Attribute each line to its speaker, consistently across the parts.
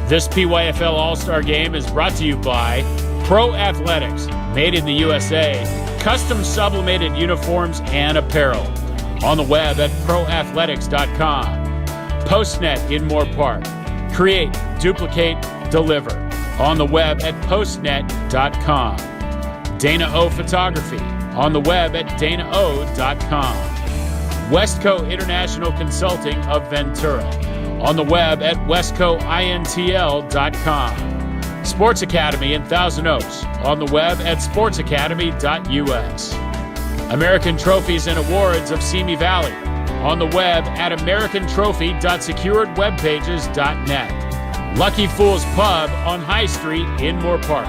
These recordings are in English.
Speaker 1: This PYFL All-Star Game is brought to you by Pro Athletics, made in the USA, custom sublimated uniforms and apparel. On the web at proathletics.com. Postnet in Moorpark. Create, duplicate, deliver. On the web at postnet.com. Dana O Photography. On the web at danao.com. Westco International Consulting of Ventura. On the web at westcointl.com. Sports Academy in Thousand Oaks. On the web at sportsacademy.us. American Trophies and Awards of Simi Valley. On the web at americantrophy.securedwebpages.net. Lucky Fool's Pub on High Street in Moorpark.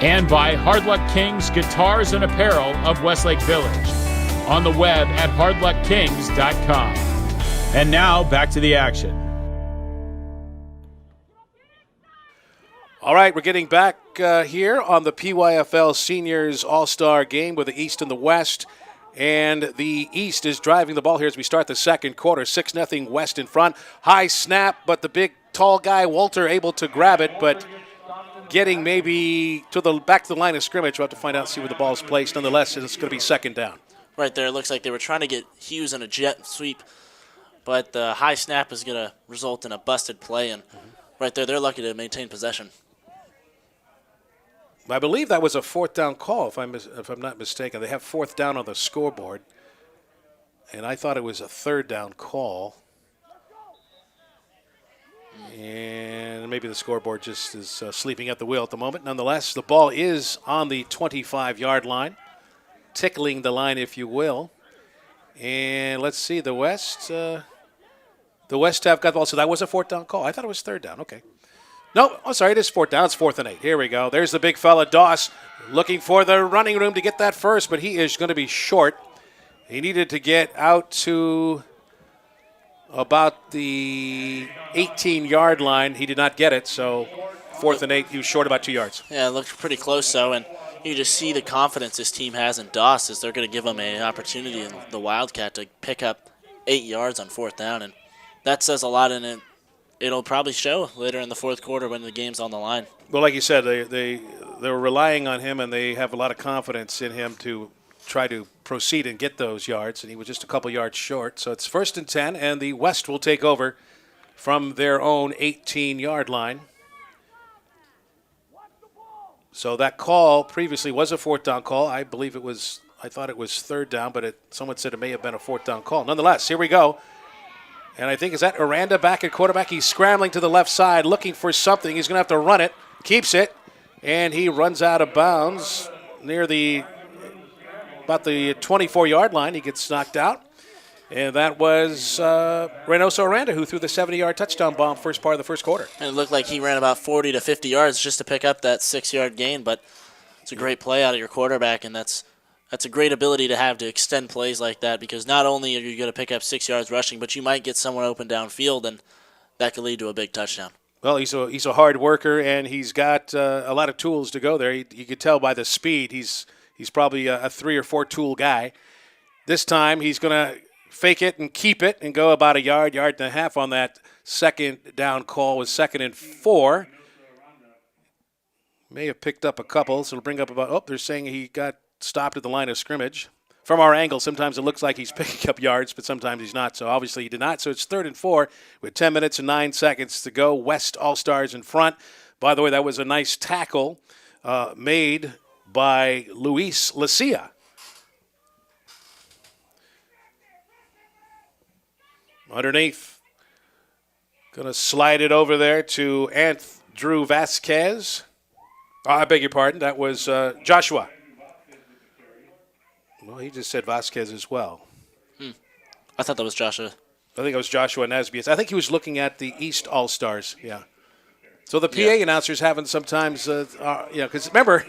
Speaker 1: And by Hard Luck Kings Guitars and Apparel of Westlake Village. On the web at hardluckkings.com. And now, back to the action.
Speaker 2: All right, we're getting back here on the PYFL Seniors All-Star Game with the East and the West. And the East is driving the ball here as we start the second quarter. 6-0 West in front. High snap, but the big, tall guy, Walter, able to grab it, but getting maybe back to the line of scrimmage. We'll have to find out, see where the ball is placed. Nonetheless, it's going to be second down.
Speaker 3: Right there, it looks like they were trying to get Hughes in a jet sweep, but the high snap is going to result in a busted play, and right there, they're lucky to maintain possession.
Speaker 2: I believe that was a fourth down call, if I'm not mistaken. They have fourth down on the scoreboard, and I thought it was a third down call. And maybe the scoreboard just is sleeping at the wheel at the moment. Nonetheless, the ball is on the 25-yard line, tickling the line, if you will. And let's see, the West have got the ball. So that was a fourth down call. I thought it was third down. Okay. No, oh, sorry, it is fourth down. It's 4th and 8. Here we go. There's the big fella, Doss, looking for the running room to get that first, but he is going to be short. He needed to get out to about the 18-yard line. He did not get it, so 4th and 8, he was short about 2 yards.
Speaker 3: Yeah, it looked pretty close, though, and you just see the confidence this team has in Doss as they're going to give him an opportunity in the Wildcat to pick up 8 yards on 4th down, and that says a lot in it. It'll probably show later in the fourth quarter when the game's on the line.
Speaker 2: Well, like you said, they were relying on him, and they have a lot of confidence in him to try to proceed and get those yards, and he was just a couple yards short. So it's 1st and 10, and the West will take over from their own 18-yard line. So that call previously was a fourth down call. I thought it was third down, but someone said it may have been a fourth down call. Nonetheless, here we go. And I think, is that Aranda back at quarterback? He's scrambling to the left side, looking for something. He's going to have to run it. Keeps it. And he runs out of bounds near about the 24-yard line. He gets knocked out. And that was Reynoso Aranda who threw the 70-yard touchdown bomb first part of the first quarter.
Speaker 3: And it looked like he ran about 40 to 50 yards just to pick up that 6-yard gain. But it's a great play out of your quarterback, and that's a great ability to have to extend plays like that, because not only are you going to pick up 6 yards rushing, but you might get someone open downfield, and that could lead to a big touchdown.
Speaker 2: Well, he's a hard worker, and he's got a lot of tools to go there. You could tell by the speed he's probably a 3 or 4 tool guy. This time he's going to fake it and keep it and go about a yard and a half on that second down call with 2nd and 4. May have picked up a couple, so it'll bring up about, they're saying he got stopped at the line of scrimmage. From our angle, sometimes it looks like he's picking up yards, but sometimes he's not. So obviously he did not. So it's 3rd and 4 with 10 minutes and 9 seconds to go. West All-Stars in front. By the way, that was a nice tackle made by Luis Lucia. Underneath. Going to slide it over there to Andrew Vasquez. I beg your pardon. That was Joshua. Well, he just said Vasquez as well.
Speaker 3: I thought that was Joshua.
Speaker 2: I think it was Joshua Nesbitt. I think he was looking at the East All-Stars, yeah. So the PA announcers haven't sometimes, because remember,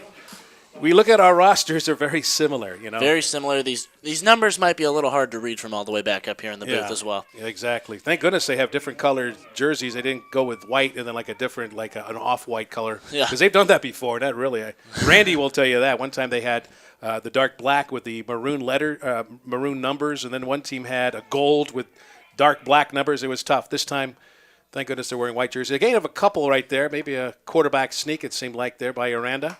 Speaker 2: we look at our rosters, they're very similar,
Speaker 3: Very similar. These numbers might be a little hard to read from all the way back up here in the booth as well.
Speaker 2: Yeah, exactly. Thank goodness they have different colored jerseys. They didn't go with white and then like a different, like an off-white color. Yeah. Because they've done that before. Not really. Randy will tell you that. One time they had the dark black with the maroon numbers, and then one team had a gold with dark black numbers. It was tough. This time Thank goodness they're wearing white jerseys. A gain of a couple right there. Maybe a quarterback sneak, it seemed like, there by Aranda.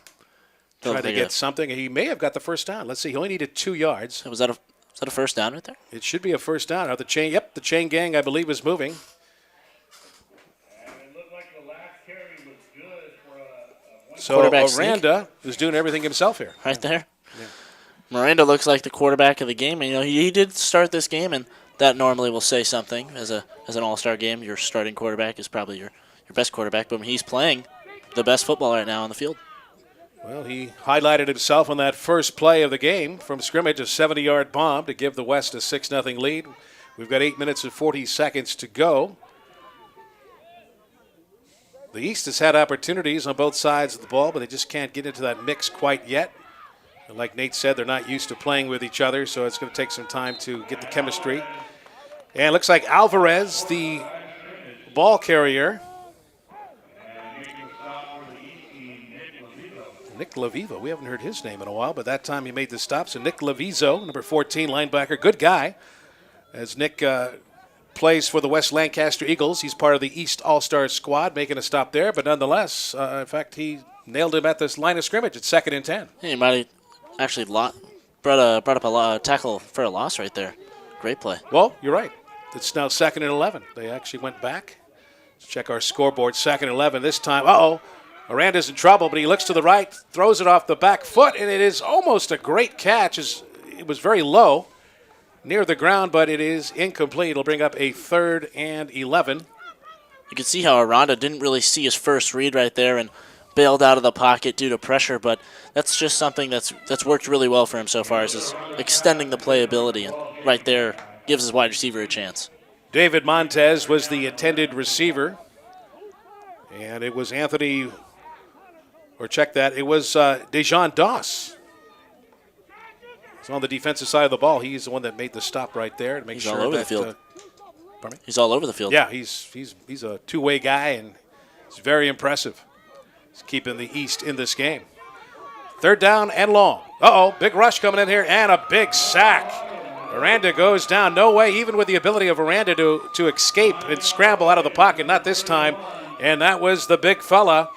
Speaker 2: Tried to get something. He may have got the first down. Let's see. He only needed 2 yards.
Speaker 3: Was that a first down right there?
Speaker 2: It should be a first down. The chain, yep, the chain gang, I believe, is moving. So Aranda is doing everything himself here.
Speaker 3: Right there. Yeah. Miranda looks like the quarterback of the game. And, he did start this game, and that normally will say something. As an all-star game, your starting quarterback is probably your best quarterback. But he's playing the best football right now on the field.
Speaker 2: Well, he highlighted himself on that first play of the game from scrimmage, a 70-yard bomb to give the West a 6-0 lead. We've got 8 minutes and 40 seconds to go. The East has had opportunities on both sides of the ball, but they just can't get into that mix quite yet. And like Nate said, they're not used to playing with each other, so it's going to take some time to get the chemistry. And it looks like Alvarez, the ball carrier. Nick Lavivo, we haven't heard his name in a while, but that time he made the stop. So Nick Lavizo, number 14, linebacker, good guy. As Nick plays for the West Lancaster Eagles, he's part of the East All-Star squad, making a stop there. But nonetheless, in fact, he nailed him at this line of scrimmage at 2nd and 10.
Speaker 3: He might have actually brought up a tackle for a loss right there. Great play.
Speaker 2: Well, you're right. It's now 2nd and 11. They actually went back. Let's check our scoreboard. 2nd and 11 this time. Aranda's in trouble, but he looks to the right, throws it off the back foot, and it is almost a great catch. It was very low, near the ground, but it is incomplete. It'll bring up a 3rd and 11.
Speaker 3: You can see how Aranda didn't really see his first read right there and bailed out of the pocket due to pressure, but that's just something that's worked really well for him so far, is extending the playability, and right there gives his wide receiver a chance.
Speaker 2: David Montez was the intended receiver, and it was Anthony... Or check that. It was Dejon Doss. He's on the defensive side of the ball. He's the one that made the stop right there to make
Speaker 3: he's
Speaker 2: sure
Speaker 3: all over
Speaker 2: that,
Speaker 3: the field.
Speaker 2: Pardon me?
Speaker 3: He's all over the field.
Speaker 2: Yeah, he's a two-way guy, and he's very impressive. He's keeping the East in this game. 3rd down and long. Big rush coming in here, and a big sack. Aranda goes down. No way, even with the ability of Aranda to escape and scramble out of the pocket. Not this time. And that was the big fella.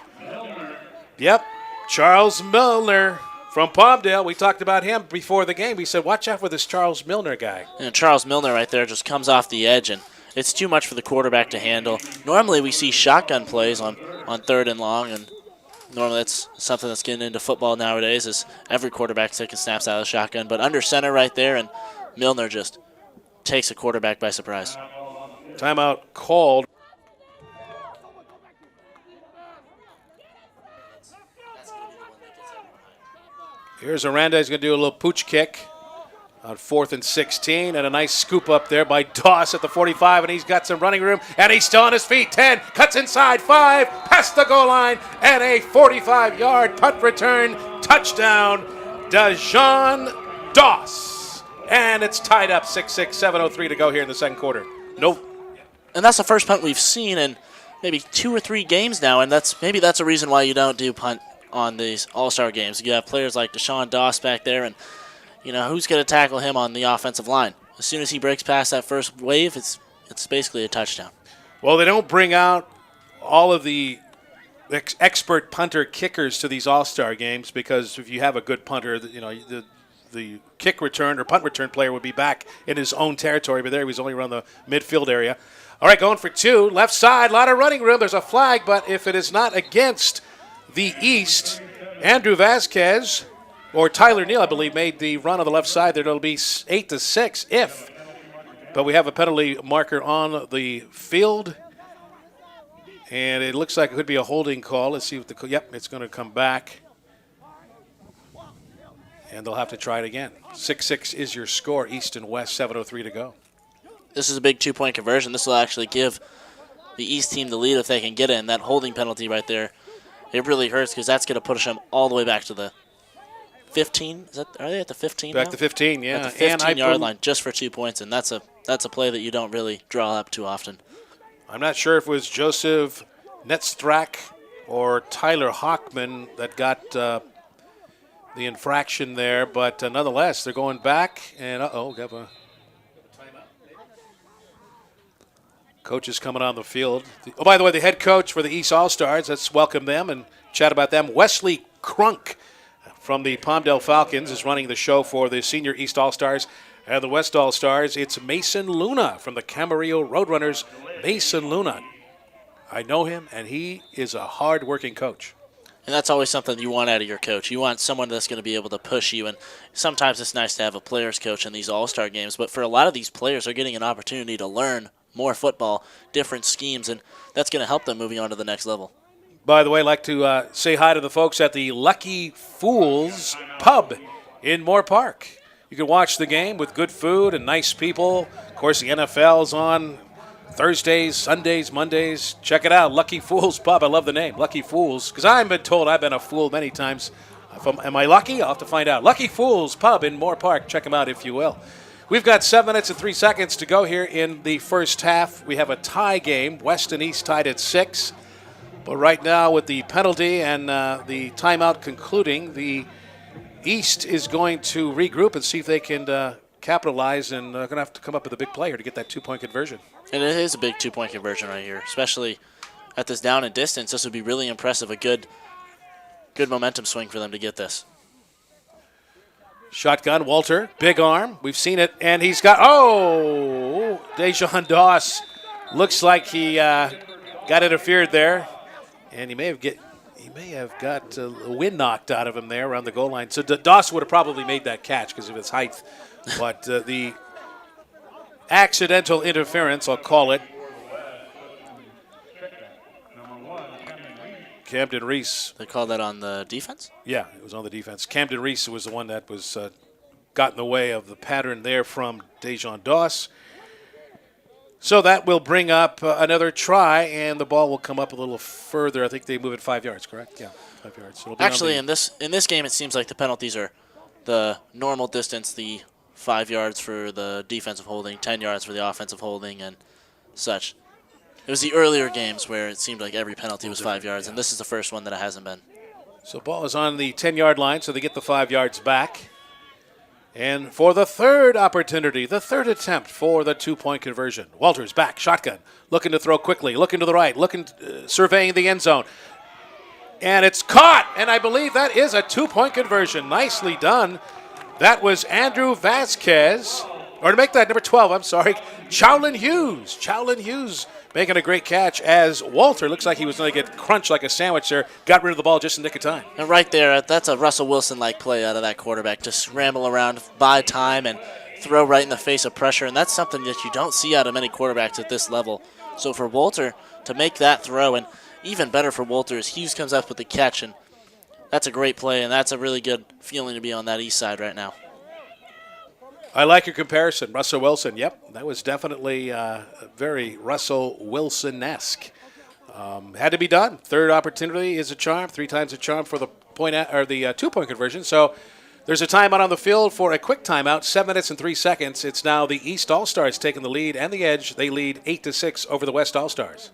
Speaker 2: Yep, Charles Milner from Palmdale. We talked about him before the game. We said, watch out for this Charles Milner guy.
Speaker 3: And Charles Milner right there just comes off the edge, and it's too much for the quarterback to handle. Normally we see shotgun plays on 3rd and long, and normally that's something that's getting into football nowadays, is every quarterback's taking snaps out of the shotgun. But under center right there, and Milner just takes a quarterback by surprise.
Speaker 2: Timeout called. Here's Aranda. He's going to do a little pooch kick on 4th and 16, and a nice scoop up there by Doss at the 45, and he's got some running room, and he's still on his feet. 10, cuts inside, 5, past the goal line, and a 45-yard punt return touchdown, Dejon Doss. And it's tied up 6-6, 7:03 to go here in the second quarter. Nope.
Speaker 3: And that's the first punt we've seen in maybe 2 or 3 games now, and that's a reason why you don't do punt on these all-star games. You have players like Deshaun Doss back there, and who's going to tackle him on the offensive line? As soon as he breaks past that first wave, it's basically a touchdown.
Speaker 2: Well, they don't bring out all of the expert punter kickers to these all-star games, because if you have a good punter, the kick return or punt return player would be back in his own territory, but there he was only around the midfield area. All right, going for 2, left side, a lot of running room. There's a flag, but if it is not against the East, Andrew Vasquez, or Tyler Neal, I believe, made the run on the left side there. It'll be 8-6 if. But we have a penalty marker on the field. And it looks like it could be a holding call. Let's see what yep, it's going to come back. And they'll have to try it again. 6-6 is your score, East and West, 7:03 to go.
Speaker 3: This is a big 2-point conversion. This will actually give the East team the lead if they can get it. And that holding penalty right there, it really hurts, because that's going to push them all the way back to the 15. Are they at the 15
Speaker 2: Back
Speaker 3: now?
Speaker 2: to 15, yeah.
Speaker 3: At the 15-yard line, just for 2 points, and that's a play that you don't really draw up too often.
Speaker 2: I'm not sure if it was Joseph Netstrak or Tyler Hockman that got the infraction there, but nonetheless, they're going back, and got a timeout. Coaches coming on the field. Oh, by the way, the head coach for the East All-Stars, let's welcome them and chat about them. Wesley Crunk from the Palmdale Falcons is running the show for the Senior East All-Stars and the West All-Stars. It's Mason Luna from the Camarillo Roadrunners. Mason Luna. I know him, and he is a hard-working coach.
Speaker 3: And that's always something you want out of your coach. You want someone that's going to be able to push you. And sometimes it's nice to have a player's coach in these all-star games. But for a lot of these players, they're getting an opportunity to learn more football, different schemes, and that's going to help them moving on to the next level.
Speaker 2: By the way, I'd like to say hi to the folks at the Lucky Fools Pub in Moorpark. You can watch the game with good food and nice people. Of course, the NFL's on Thursdays, Sundays, Mondays. Check it out, Lucky Fools Pub. I love the name, Lucky Fools, because I've been told I've been a fool many times. Am I lucky? I'll have to find out. Lucky Fools Pub in Moorpark. Check them out if you will. We've got 7 minutes and 3 seconds to go here in the first half. We have a tie game, West and East tied at 6. But right now with the penalty and the timeout concluding, the East is going to regroup and see if they can capitalize, and going to have to come up with a big play here to get that 2-point conversion.
Speaker 3: And it is a big 2-point conversion right here, especially at this down and distance. This would be really impressive, a good momentum swing for them to get this.
Speaker 2: Shotgun, Walter, big arm. We've seen it, and he's got, Dejon Doss looks like he got interfered there, and he may have got a wind knocked out of him there around the goal line. So Doss would have probably made that catch because of his height, but the accidental interference, I'll call it. Camden Reese.
Speaker 3: They called that on the defense?
Speaker 2: Yeah, it was on the defense. Camden Reese was the one that was got in the way of the pattern there from Dejon Doss. So that will bring up another try, and the ball will come up a little further. I think they move it 5 yards, correct? Yeah, 5 yards.
Speaker 3: Actually, in this game, it seems like the penalties are the normal distance, the 5 yards for the defensive holding, 10 yards for the offensive holding, and such. It was the earlier games where it seemed like every penalty was 5 yards, and this is the first one that it hasn't been.
Speaker 2: So ball is on the 10-yard line, so they get the 5 yards back. And for the third opportunity, the third attempt for the 2-point conversion. Walters back, shotgun, looking to throw quickly, looking to the right, surveying the end zone. And it's caught, and I believe that is a 2-point conversion. Nicely done. That was Andrew Vasquez, or to make that number 12, I'm sorry, Chowlin Hughes. Chowlin Hughes making a great catch as Walter looks like he was going to get crunched like a sandwich there, got rid of the ball just in the nick of time.
Speaker 3: And right there, that's a Russell Wilson-like play out of that quarterback, to scramble around, buy time, and throw right in the face of pressure, and that's something that you don't see out of many quarterbacks at this level. So for Walter to make that throw, and even better for Walter is Hughes comes up with the catch, and that's a great play, and that's a really good feeling to be on that east side right now.
Speaker 2: I like your comparison. Russell Wilson, yep, that was definitely very Russell Wilson-esque. Had to be done. Third opportunity is a charm. 3 times a charm for the the 2-point conversion. So there's a timeout on the field for a quick timeout. 7 minutes and 3 seconds. It's now the East All-Stars taking the lead and the edge. They lead 8-6 over the West All-Stars.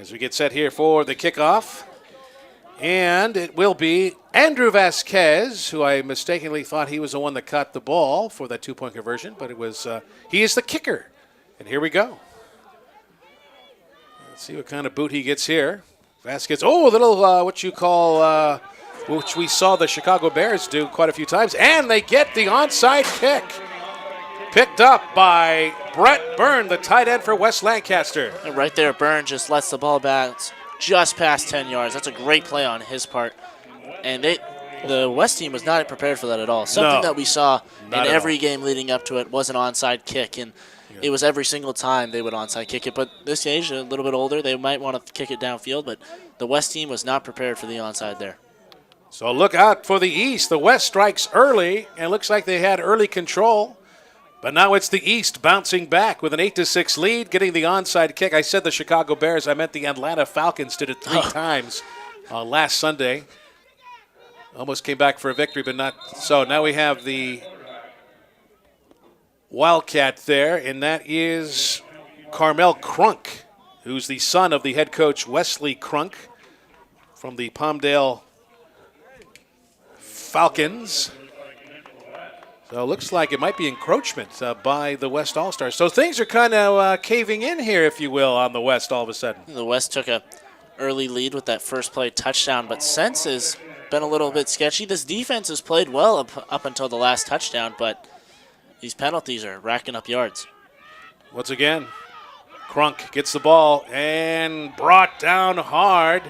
Speaker 2: As we get set here for the kickoff. And it will be Andrew Vasquez, who I mistakenly thought he was the one that caught the ball for that 2-point conversion, but it was he is the kicker. And here we go. Let's see what kind of boot he gets here. Vasquez, a little what you call, which we saw the Chicago Bears do quite a few times, and they get the onside kick. Picked up by Brett Byrne, the tight end for West Lancaster.
Speaker 3: And right there, Byrne just lets the ball bounce just past 10 yards. That's a great play on his part. And the West team was not prepared for that at all. Something that we saw in every game leading up to it was an onside kick, and it was every single time they would onside kick it. But this age, a little bit older, they might want to kick it downfield, but the West team was not prepared for the onside there.
Speaker 2: So look out for the East. The West strikes early, and it looks like they had early control. But now it's the East bouncing back with an 8-6 lead, getting the onside kick. I said the Chicago Bears. I meant the Atlanta Falcons did it 3 times last Sunday. Almost came back for a victory, but not so. Now we have the Wildcat there, and that is Carmel Crunk, who's the son of the head coach Wesley Crunk from the Palmdale Falcons. So it looks like it might be encroachment by the West All-Stars. So things are kind of caving in here, if you will, on the West all of a sudden.
Speaker 3: The West took a early lead with that first play touchdown, but since has been a little bit sketchy. This defense has played well up until the last touchdown, but these penalties are racking up yards.
Speaker 2: Once again, Crunk gets the ball and brought down hard.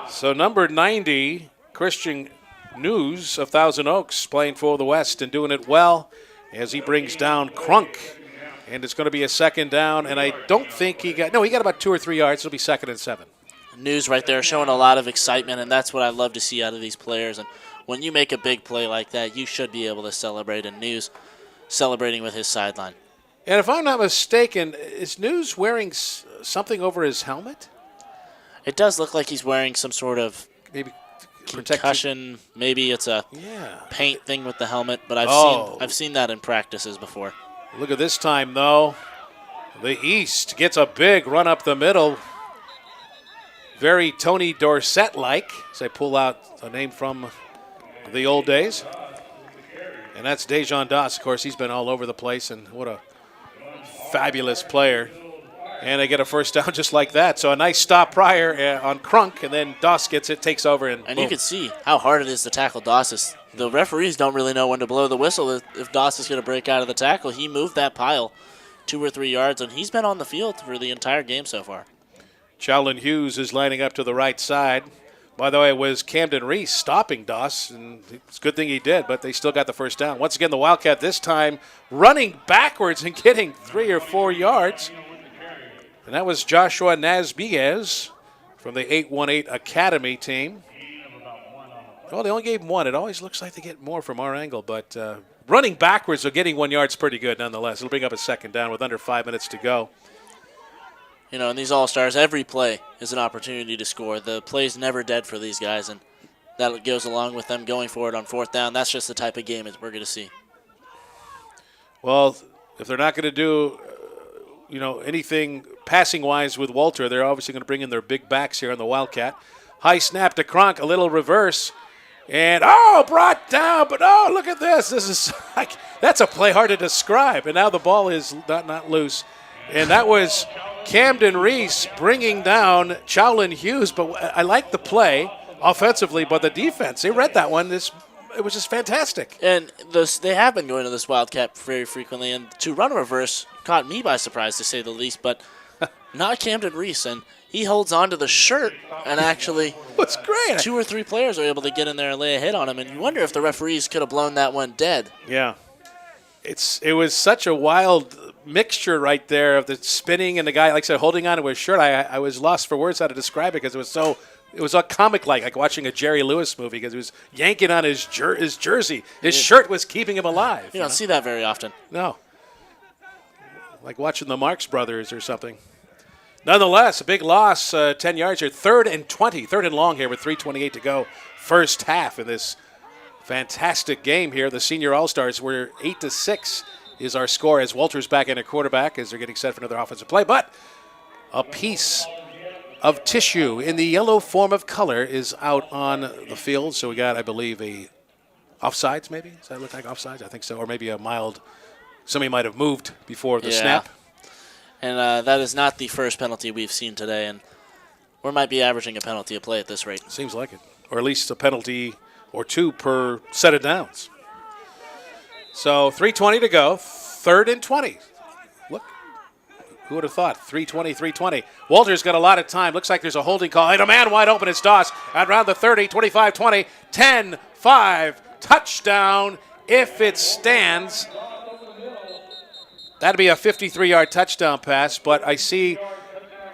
Speaker 2: So number 90, Christian News of Thousand Oaks, playing for the West and doing it well as he brings down Crunk. And it's going to be a second down, and I don't think he got about 2 or 3 yards. It'll be 2nd and 7.
Speaker 3: News right there showing a lot of excitement, and that's what I love to see out of these players. And when you make a big play like that, you should be able to celebrate, and News celebrating with his sideline.
Speaker 2: And if I'm not mistaken, is News wearing something over his helmet?
Speaker 3: It does look like he's wearing some sort of
Speaker 2: Maybe
Speaker 3: concussion. Maybe it's a paint thing with the helmet, but I've seen that in practices before.
Speaker 2: Look at this time, though. The East gets a big run up the middle. Very Tony Dorsett-like, as I pull out a name from the old days. And that's Dejon Doss. Of course, he's been all over the place, and what a fabulous player. And they get a first down just like that. So a nice stop prior on Crunk, and then Doss gets it, takes over, and boom.
Speaker 3: You can see how hard it is to tackle Doss. The referees don't really know when to blow the whistle if Doss is going to break out of the tackle. He moved that pile 2 or 3 yards, and he's been on the field for the entire game so far.
Speaker 2: Challen Hughes is lining up to the right side. By the way, it was Camden Reese stopping Doss, and it's a good thing he did, but they still got the first down. Once again, the Wildcat this time running backwards and getting 3 or 4 yards. And that was Joshua Nazbiguez from the 818 Academy team. Well, they only gave him 1. It always looks like they get more from our angle, but running backwards or getting 1 yard is pretty good nonetheless. It'll bring up a second down with under 5 minutes to go.
Speaker 3: You know, in these All-Stars, every play is an opportunity to score. The play's never dead for these guys, and that goes along with them going for it on 4th down. That's just the type of game that we're going to see.
Speaker 2: Well, if they're not going to do, anything passing-wise with Walter, they're obviously going to bring in their big backs here on the Wildcat. High snap to Cronk, a little reverse. And, brought down, but, look at this. This is that's a play hard to describe. And now the ball is not loose. And that was Camden Reese bringing down Challen Hughes. But I like the play offensively, but the defense, they read that one. It was just fantastic.
Speaker 3: And they have been going to this Wildcat very frequently. And to run a reverse caught me by surprise, to say the least. But not Camden Reese. And he holds on to the shirt, and actually
Speaker 2: that's great.
Speaker 3: 2 or 3 players are able to get in there and lay a hit on him. And you wonder if the referees could have blown that one dead.
Speaker 2: Yeah. It was such a wild mixture right there of the spinning and the guy, like I said, holding on to his shirt. I was lost for words how to describe it because it was all comic-like watching a Jerry Lewis movie because he was yanking on his jersey. His shirt was keeping him alive.
Speaker 3: You don't see that very often.
Speaker 2: No. Like watching the Marx Brothers or something. Nonetheless, a big loss, 10 yards here. 3rd and 20, 3rd and long here with 3:28 to go. First half in this fantastic game here. The Senior All-Stars were 8-6 is our score as Walter's back in at quarterback as they're getting set for another offensive play. But a piece of tissue in the yellow form of color is out on the field. So we got, I believe, a offsides maybe? Does that look like offsides? I think so. Or maybe a mild, somebody might have moved before the snap.
Speaker 3: And that is not the first penalty we've seen today. And we might be averaging a penalty a play at this rate.
Speaker 2: Seems like it. Or at least a penalty or 2 per set of downs. So 3:20 to go. 3rd and 20. Look, who would have thought? 3:20. Walter's got a lot of time. Looks like there's a holding call. And a man wide open. It's Doss. Around the 30, 25-20, 10-5. Touchdown if it stands. That'd be a 53-yard touchdown pass, but I see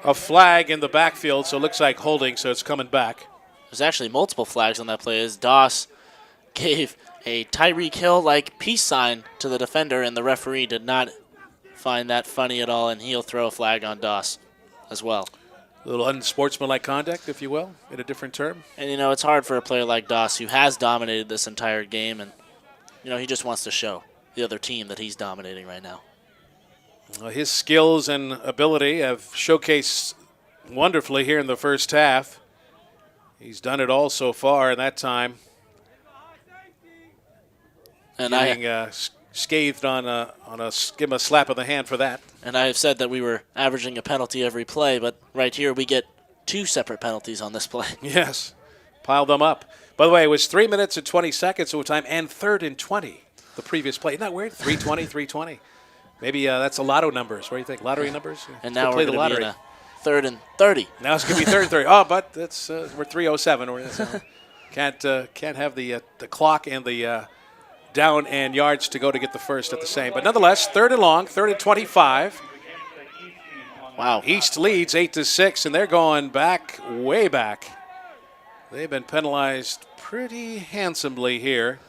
Speaker 2: a flag in the backfield, so it looks like holding, so it's coming back.
Speaker 3: There's actually multiple flags on that play as Doss gave a Tyreek Hill-like peace sign to the defender, and the referee did not find that funny at all, and he'll throw a flag on Doss as well.
Speaker 2: A little unsportsmanlike conduct, if you will, in a different term.
Speaker 3: And, it's hard for a player like Doss who has dominated this entire game, and, he just wants to show the other team that he's dominating right now.
Speaker 2: His skills and ability have showcased wonderfully here in the first half. He's done it all so far in that time.
Speaker 3: And
Speaker 2: getting scathed on give him a slap of the hand for that.
Speaker 3: And I have said that we were averaging a penalty every play, but right here we get 2 separate penalties on this play.
Speaker 2: Yes, piled them up. By the way, it was 3 minutes and 20 seconds overtime and 3rd and 20 the previous play. Isn't that weird? 3:20, 3:20. Maybe that's a lotto numbers. What do you think? Lottery numbers?
Speaker 3: And now we're going to be in a 3rd and 30.
Speaker 2: Now it's going to be 3rd and 30. Oh, but that's we're 3:07. Can't have the clock and the down and yards to go to get the first at the same. But nonetheless, 3rd and long, 3rd and 25.
Speaker 3: Wow.
Speaker 2: East leads 8-6, and they're going back, way back. They've been penalized pretty handsomely here.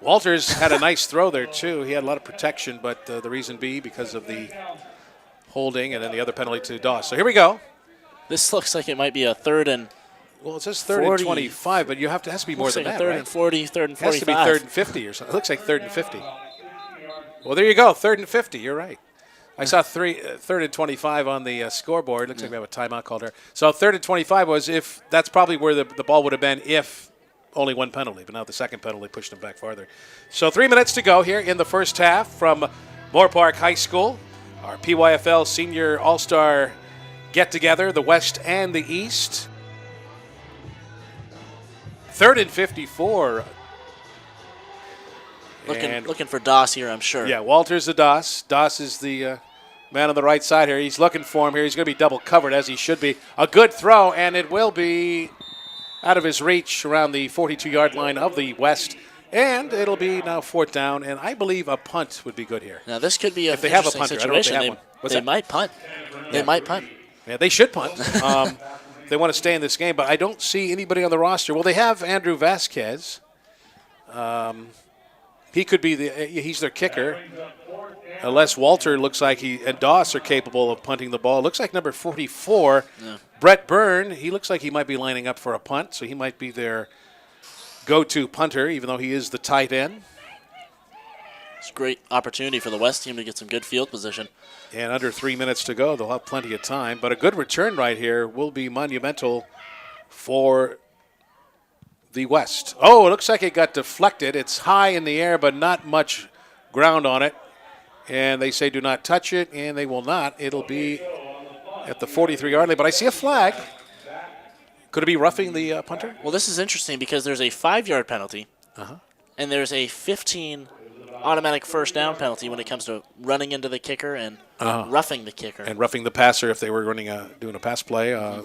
Speaker 2: Walters had a nice throw there, too. He had a lot of protection, but the reason be because of the holding and then the other penalty to Doss. So here we go.
Speaker 3: This looks like it might be a 3rd and
Speaker 2: Well, it says 3rd
Speaker 3: 40.
Speaker 2: and 25, but has to be more
Speaker 3: looks
Speaker 2: than
Speaker 3: like
Speaker 2: that,
Speaker 3: a 3rd
Speaker 2: right?
Speaker 3: and 40, 3rd and
Speaker 2: It has to
Speaker 3: 45.
Speaker 2: be 3rd and 50 or something. It looks like 3rd and 50. Well, there you go, 3rd and 50. You're right. I saw 3rd and 25 on the scoreboard. Looks like we have a timeout called here. So 3rd and 25 was that's probably where the ball would have been if only one penalty. But now the second penalty pushed them back farther. So 3 minutes to go here in the first half from Moorpark High School. Our PYFL Senior All-Star get-together, the West and the East. 3rd and 54.
Speaker 3: Looking for Doss here, I'm sure.
Speaker 2: Yeah, Walter's the Doss. Doss is the man on the right side here. He's looking for him here. He's going to be double covered, as he should be. A good throw, and it will be out of his reach around the 42-yard line of the West. And it'll be now 4th down, and I believe a punt would be good here.
Speaker 3: Now, this could be a
Speaker 2: if they have a
Speaker 3: interesting
Speaker 2: punter. I don't know if
Speaker 3: situation.
Speaker 2: they have one.
Speaker 3: They might punt. They might punt.
Speaker 2: Yeah, they should punt. They want to stay in this game, but I don't see anybody on the roster. Well, they have Andrew Vasquez. He could be he's their kicker. Unless Walter looks like and Doss are capable of punting the ball. It looks like number 44, Brett Byrne, he looks like he might be lining up for a punt, so he might be their go-to punter, even though he is the tight end.
Speaker 3: It's a great opportunity for the West team to get some good field position.
Speaker 2: And under 3 minutes to go, they'll have plenty of time. But a good return right here will be monumental for the West. Oh, it looks like it got deflected. It's high in the air, but not much ground on it. And they say do not touch it, and they will not. It'll be at the 43-yard line. But I see a flag. Could it be roughing the punter?
Speaker 3: Well, this is interesting because there's a 5-yard penalty, and there's a 15 automatic first down penalty when it comes to running into the kicker and roughing the kicker.
Speaker 2: And roughing the passer if they were doing a pass play,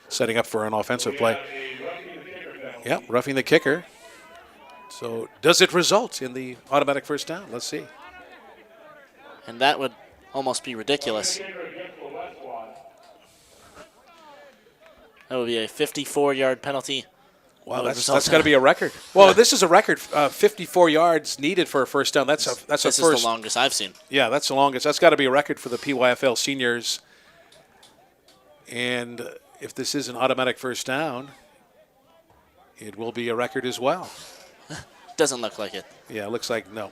Speaker 2: setting up for an offensive play. Yeah, roughing the kicker. So does it result in the automatic first down? Let's see.
Speaker 3: And that would almost be ridiculous. That would be a 54-yard penalty.
Speaker 2: Wow, that's got to be a record. Well, this is a record. 54 yards needed for a first down. This is
Speaker 3: the longest I've seen.
Speaker 2: Yeah, that's the longest. That's got to be a record for the PYFL seniors. And if this is an automatic first down, it will be a record as well.
Speaker 3: Doesn't look like it.
Speaker 2: Yeah, it looks like no.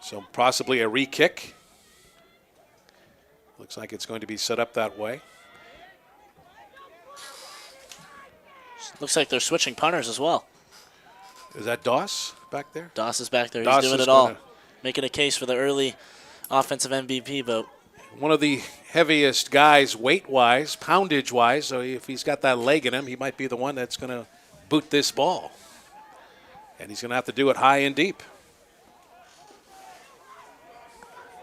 Speaker 2: So possibly a re-kick. Looks like it's going to be set up that way.
Speaker 3: Looks like they're switching punters as well.
Speaker 2: Is that Doss back there?
Speaker 3: Doss is back there.
Speaker 2: Doss
Speaker 3: He's doing it all. Making a case for the early offensive MVP vote.
Speaker 2: One of the heaviest guys weight-wise, poundage-wise, so if he's got that leg in him, he might be the one that's going to boot this ball. And he's going to have to do it high and deep.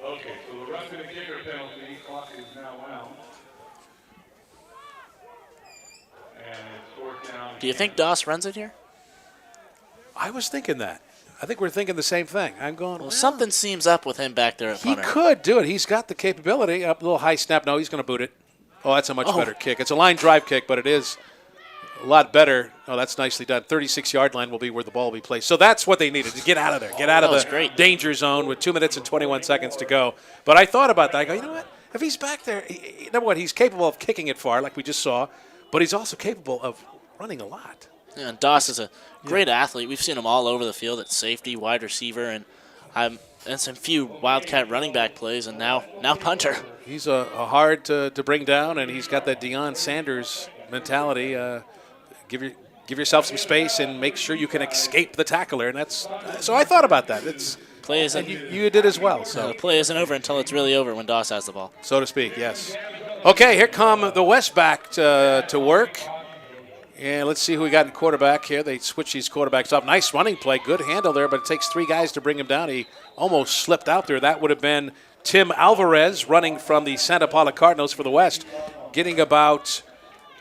Speaker 4: Okay, so the roughing the kicker penalty clock is now out. And it's 4th down.
Speaker 3: Do you think Doss runs it here?
Speaker 2: I was thinking that. I think we're thinking the same thing. I'm going,
Speaker 3: well, something seems up with him back there at
Speaker 2: he
Speaker 3: punter.
Speaker 2: could do it. He's got the capability. Up a little high snap. No, he's going to boot it. Oh, that's a much better kick. It's a line drive kick, but it is a lot better. Oh, that's nicely done. 36-yard line will be where the ball will be placed. So that's what they needed, to get out of there. Get out of the danger zone with 2 minutes and 21 seconds to go. But I thought about that. I go, you know what? If he's back there, number one, he's capable of kicking it far, like we just saw, but he's also capable of running a lot.
Speaker 3: Yeah, and Doss is a great athlete. We've seen him all over the field at safety, wide receiver, and I'm and some few Wildcat running back plays, and now punter.
Speaker 2: He's a hard to bring down, and he's got that Deion Sanders mentality. Give yourself some space and make sure you can escape the tackler, and that's so I thought about that.
Speaker 3: Play isn't,
Speaker 2: you did as well. So
Speaker 3: the play isn't over until it's really over when Doss has the ball.
Speaker 2: so to speak, yes. Okay, here come the West back to work. And let's see who we got in quarterback here. They switch these quarterbacks up. Nice running play, good handle there, but it takes 3 guys to bring him down. He almost slipped out there. That would have been Tim Alvarez running from the Santa Paula Cardinals for the West, getting about,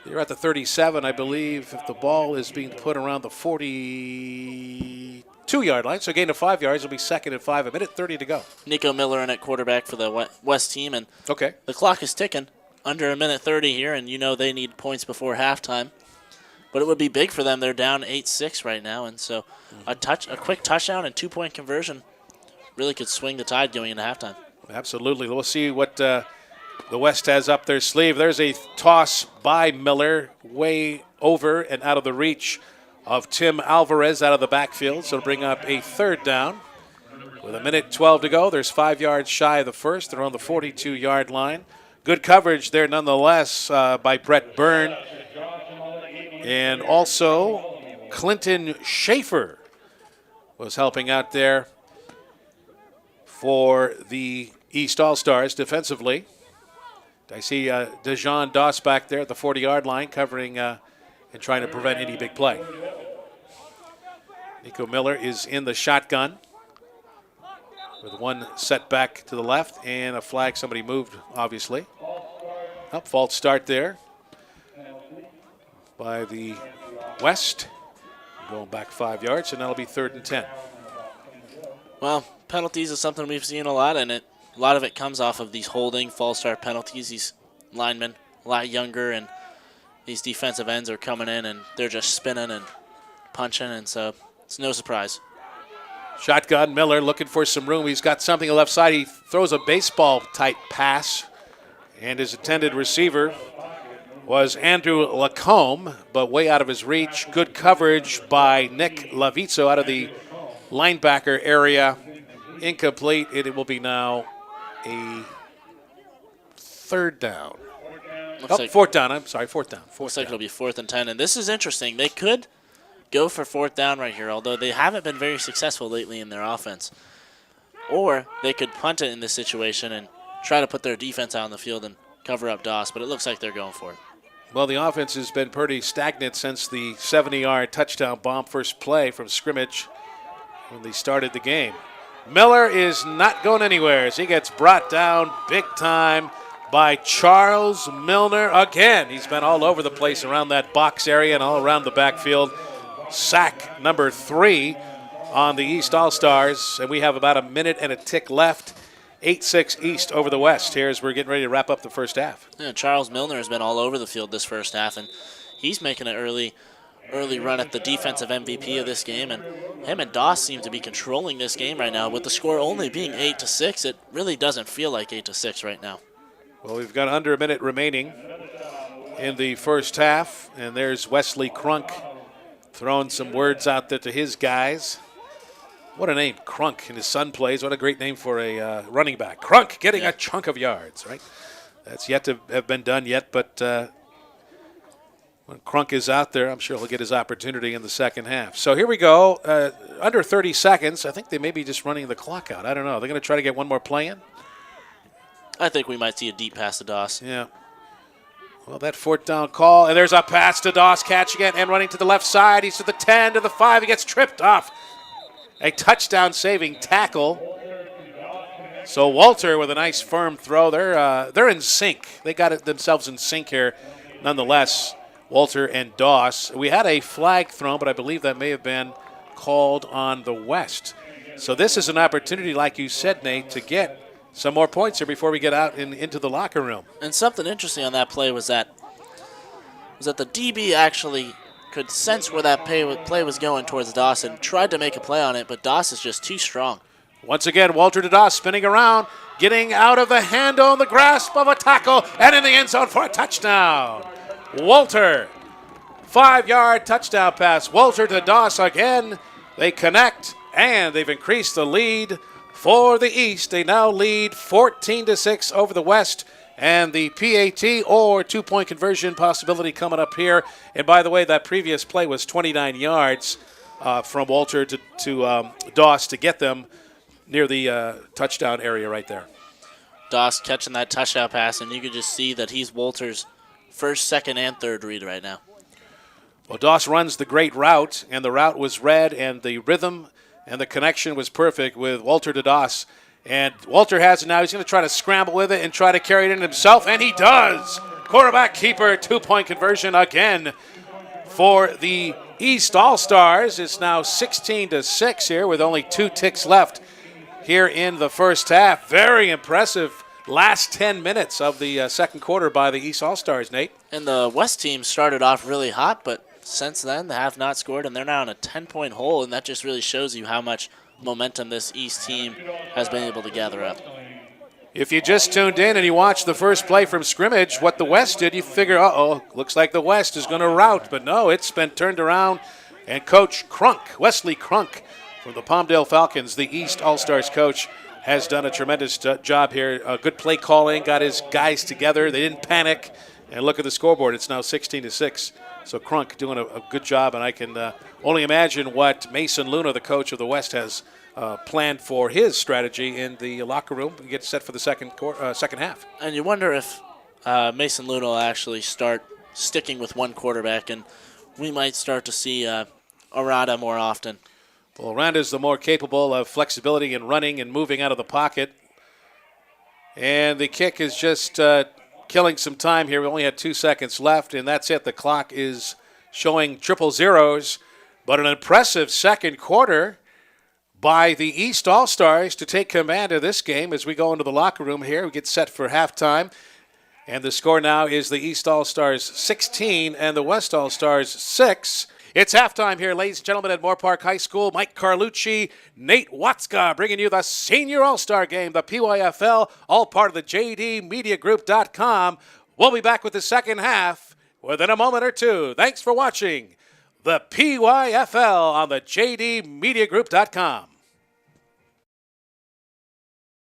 Speaker 2: they're at the 37, I believe, if the ball is being put around the 42-yard line. So gain of 5 yards. It'll be second and 5, 1:30 to go.
Speaker 3: Nico Miller in at quarterback for the West team, and
Speaker 2: Okay.
Speaker 3: the clock is ticking. Under 1:30 here, and you know they need points before halftime. But it would be big for them. They're down 8-6 right now, and so a quick touchdown and 2-point conversion really could swing the tide going into halftime.
Speaker 2: Absolutely. We'll see what the West has up their sleeve. There's a toss by Miller way over and out of the reach of Tim Alvarez out of the backfield. So it'll bring up a 3rd down. With 1:12 to go, there's 5 yards shy of the first. They're on the 42-yard line. Good coverage there nonetheless by Brett Byrne. And also Clinton Schaefer was helping out there for the East All-Stars defensively. I see Dejon Doss back there at the 40-yard line covering and trying to prevent any big play. Nico Miller is in the shotgun with one setback to the left and a flag. Somebody moved, obviously. False start there by the West. Going back 5 yards, and that'll be 3rd and 10.
Speaker 3: Well, penalties is something we've seen a lot, and a lot of it comes off of these holding, false start penalties. These linemen a lot younger, and these defensive ends are coming in, and they're just spinning and punching, and so it's no surprise.
Speaker 2: Shotgun, Miller looking for some room. He's got something on the left side. He throws a baseball-type pass, and his intended receiver was Andrew Lacombe, but way out of his reach. Good coverage by Nick Lavizzo out of the linebacker area. Incomplete. It will be now a 3rd down.
Speaker 3: Like
Speaker 2: 4th down. I'm sorry, 4th down.
Speaker 3: Looks like it'll be 4th and 10, and this is interesting. They could go for 4th down right here, although they haven't been very successful lately in their offense. Or they could punt it in this situation and try to put their defense out on the field and cover up Doss, but it looks like they're going for it.
Speaker 2: Well, the offense has been pretty stagnant since the 70-yard touchdown bomb first play from scrimmage when they started the game. Miller is not going anywhere as he gets brought down big time by Charles Milner again. He's been all over the place around that box area and all around the backfield. Sack number 3 on the East All-Stars, and we have about a minute and a tick left. 8-6 East over the West here as we're getting ready to wrap up the first half.
Speaker 3: Yeah, Charles Milner has been all over the field this first half, and he's making an early run at the defensive MVP of this game, and him and Doss seem to be controlling this game right now. With the score only being 8-6, it really doesn't feel like 8-6 right now.
Speaker 2: Well, we've got under a minute remaining in the first half, and there's Wesley Crunk throwing some words out there to his guys. What a name, Crunk, and his son plays. What a great name for a running back. Crunk getting a chunk of yards, right? That's yet to have been done yet, but when Crunk is out there, I'm sure he'll get his opportunity in the second half. So here we go. Under 30 seconds. I think they may be just running the clock out. I don't know. They're going to try to get one more play in?
Speaker 3: I think we might see a deep pass to Doss.
Speaker 2: Yeah. Well, that 4th down call, and there's a pass to Doss, catching it and running to the left side. He's to the 10, to the 5. He gets tripped off. A touchdown-saving tackle. So Walter with a nice firm throw. They're in sync. They got it themselves in sync here. Nonetheless, Walter and Doss. We had a flag thrown, but I believe that may have been called on the West. So this is an opportunity, like you said, Nate, to get some more points here before we get out into the locker room.
Speaker 3: And something interesting on that play was that the DB actually could sense where that play was going towards Doss and tried to make a play on it, but Doss is just too strong.
Speaker 2: Once again, Walter to Doss spinning around, getting out of the handle and the grasp of a tackle, and in the end zone for a touchdown. Walter, 5-yard touchdown pass. Walter to Doss again. They connect, and they've increased the lead for the East. They now lead 14-6 over the West. And the PAT or two-point conversion possibility coming up here. And by the way, that previous play was 29 yards from Walter to Doss to get them near the touchdown area right there.
Speaker 3: Doss catching that touchdown pass, and you could just see that he's Walter's first, second, and third read right now.
Speaker 2: Well, Doss runs the great route, and the route was read, and the rhythm and the connection was perfect with Walter to Doss. And Walter has it now. He's going to try to scramble with it and try to carry it in himself, and he does. Quarterback keeper, two-point conversion again for the East All-Stars. It's now 16-6 here with only 2 ticks left here in the first half. Very impressive last 10 minutes of the second quarter by the East All-Stars, Nate.
Speaker 3: And the West team started off really hot, but since then they have not scored, and they're now in a 10-point hole, and that just really shows you how much momentum this East team has been able to gather up.
Speaker 2: If you just tuned in and you watched the first play from scrimmage, what the West did, you figure, looks like the West is going to rout. But no, it's been turned around. And Coach Crunk, Wesley Crunk from the Palmdale Falcons, the East All-Stars coach, has done a tremendous job here. Good play calling, got his guys together. They didn't panic. And look at the scoreboard. It's now 16-6. So Crunk doing a good job, and I can only imagine what Mason Luna, the coach of the West, has planned for his strategy in the locker room and get set for the second half.
Speaker 3: And you wonder if Mason Luna will actually start sticking with one quarterback, and we might start to see Aranda more often.
Speaker 2: Well, Aranda's the more capable of flexibility and running and moving out of the pocket. And the kick is just killing some time here. We only had 2 seconds left, and that's it. The clock is showing triple zeros, but an impressive second quarter by the East All-Stars to take command of this game as we go into the locker room here. We get set for halftime, and the score now is the East All-Stars 16 and the West All-Stars 6. It's halftime here, ladies and gentlemen, at Moorpark High School. Mike Carlucci, Nate Watzka bringing you the Senior All-Star Game, the PYFL, all part of the JDMediaGroup.com. We'll be back with the second half within a moment or two. Thanks for watching the PYFL on the JDMediaGroup.com.